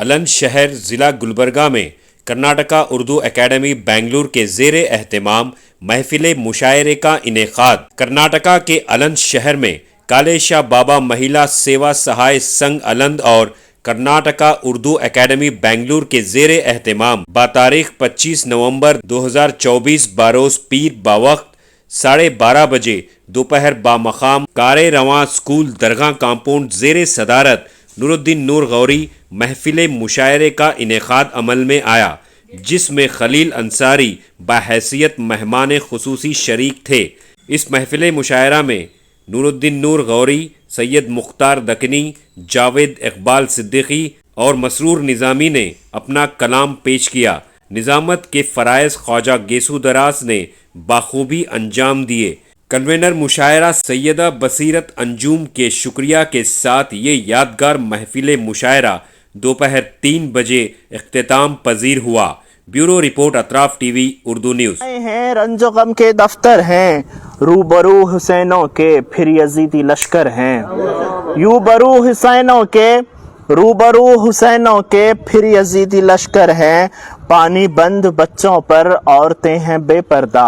अलंज शहर ज़िला गुलबर्गा में कर्नाटका उर्दू एकेडमी बेंगलुरु के ज़ेरे एहतमाम महफिल मुशायरे का इनेकाद कर्नाटका के अलंज शहर में कालेशाह बाबा महिला सेवा सहाय संघ अलंद और कर्नाटका उर्दू एकेडमी बेंगलुरु के ज़ेरे एहतमाम बातारीख 25 नवंबर 2024 बारोज़ पीर बावक्त 12:30 बजे दोपहर बामकाम कारे रवां स्कूल दरगाह कांपाउंड ज़ेरे सदारत नूरुद्दीन नूर गौरी महफिल मुशायरे का इनेकाद अमल में आया, जिसमें खलील अंसारी बाहैसियत मेहमान खुसूसी शरीक थे। इस महफिल मुशायरा में नूरुद्दीन नूर गौरी, सैयद मुख्तार दकनी, जावेद इकबाल सिद्दीकी और मसरूर निज़ामी ने अपना कलाम पेश किया। निज़ामत के फ़राइज़ ख्वाजा गेसू दरास ने बाखूबी अंजाम दिए। कन्वेनर मुशायरा सैयदा बसीरत अंजुम के शुक्रिया के साथ ये यादगार महफिल मुशायरा दोपहर 3 बजे इख्तिताम पजीर हुआ। Bureau report Atraf TV Urdu news. हैं रंजो गम के दफ्तर हैं, रूबरू हुसैनों के फिर यजीदी लश्कर हैं। रूबरू हुसैनों के फिर यजीदी लश्कर हैं। पानी बंद बच्चों पर औरतें हैं बेपर्दा,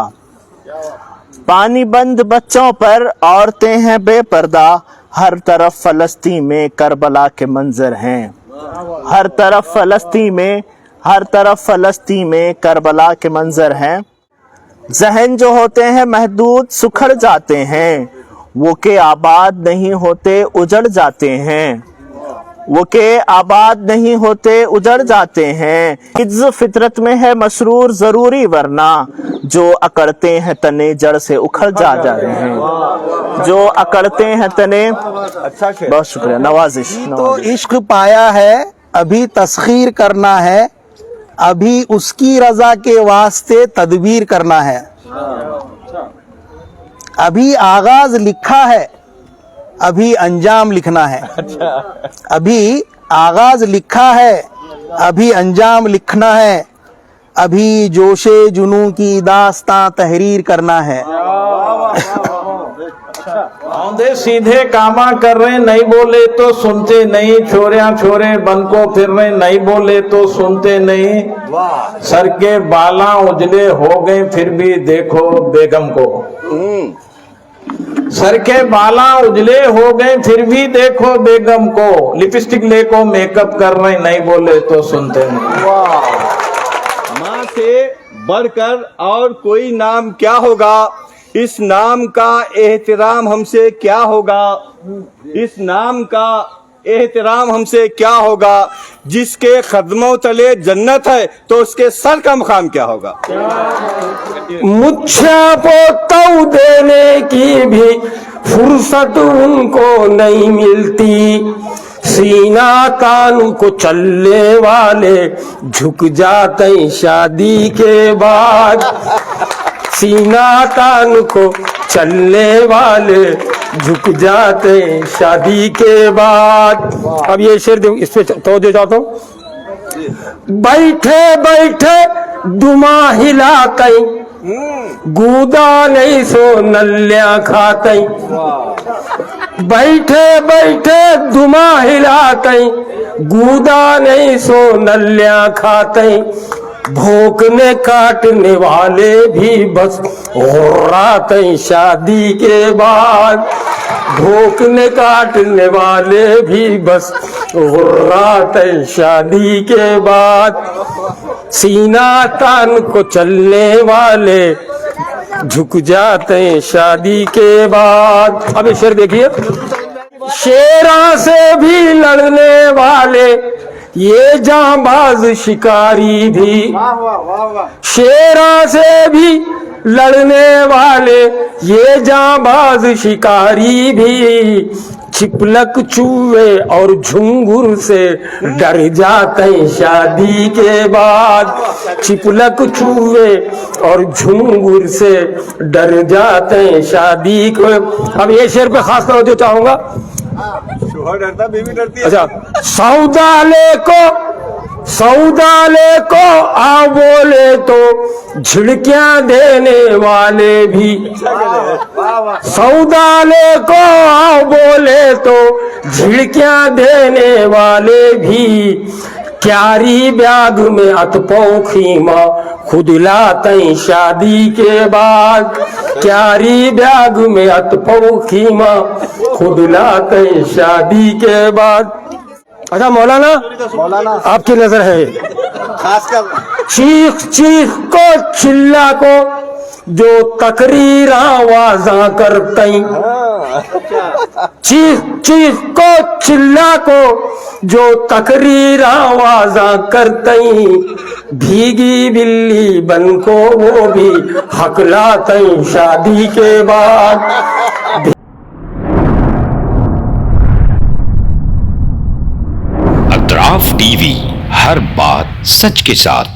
पानी बंद बच्चों पर औरतें हैं बेपर्दा। हर तरफ फलस्तीन में करबला के मंजर हैं, हर तरफ फलस्तीन में करबला के मंजर हैं। जहन जो होते हैं महदूद सुखड़ जाते हैं, वो के आबाद नहीं होते उजड़ जाते हैं, वो के आबाद नहीं होते उजड़ जाते हैं। इज्ज फितरत में है मसरूर जरूरी, वरना जो अकड़ते हैं तने जड़ से उखड़ जा रहे हैं, जो अकड़ते हैं तने। अच्छा, बहुत शुक्रिया, नवाजिश। तो इश्क पाया है, अभी तस्खीर करना है, अभी उसकी रजा के वास्ते तदबीर करना है। अभी आगाज लिखा है, अभी अंजाम लिखना है। अभी आगाज लिखा है, अभी अंजाम लिखना है। अभी जोशे जुनू की दास्तां तहरीर करना है। औंधे सीधे कामा कर रहे, नहीं बोले तो सुनते नहीं। छोरिया छोरे बन को फिर रहे, नहीं बोले तो सुनते नहीं। सर के बाला उजले हो गए फिर भी देखो बेगम को, सर के बाला उजले हो गए फिर भी देखो बेगम को। लिपस्टिक लेको मेकअप कर रहे, नहीं बोले तो सुनते नहीं। माँ से बढ़कर और कोई नाम क्या होगा, इस नाम का एहतराम हमसे क्या होगा, इस नाम का एहतराम हमसे क्या होगा। जिसके कदमों तले जन्नत है तो उसके सर का मुकाम क्या होगा। मुच्छा पोतौ देने की भी फुर्सत उनको नहीं मिलती। सीना कान को चलने वाले झुक जाते शादी के बाद, सीना कान को चलने वाले झुक जाते शादी के बाद। अब ये शेर इस पे तवज्जो चाहता हूँ। बैठे बैठे दुमा हिलाते, गूदा नहीं सो नल्लियां खाते। बैठे बैठे दुमा हिलाते, गूदा नहीं सो नल्लियां खाते। भोंकने काटने वाले भी बस हुर्राते शादी के बाद, भोंकने काटने वाले भी बस हुर्राते शादी के बाद। सीना तान को चलने वाले झुक जाते शादी के बाद। अब शेर देखिए। शेरा से भी लड़ने वाले ये जांबाज शिकारी भी, शेरा से भी लड़ने वाले ये जांबाज शिकारी भी। छिपलक चूहे और झुंगुर से डर जाते शादी के बाद, छिपलक चूहे और झुंगुर से डर जाते शादी को। अब ये शेर पे खास तवज्जो चाहूंगा। डरता बीवी डरती है। अच्छा, सौदाले को आ बोले तो झिड़कियां देने वाले भी, सौदाले को आ बोले तो झिड़कियां देने वाले भी। क्यारी ब्याग में अतपौखी माँ खुद लातई शादी के बाद। क्यारी ब्याग में अतपौखी माँ खुद लातई शादी के बाद। अच्छा मौलाना आपकी नजर है खासकर चीख चीख को चिल्ला को जो तकरीर आवाजा करतई। चीख चीख को चिल्ला को जो तकरीर आवाजा करतई। भीगी बिल्ली बन को वो भी हकलातई शादी के बाद। अतराफ टीवी, हर बात सच के साथ।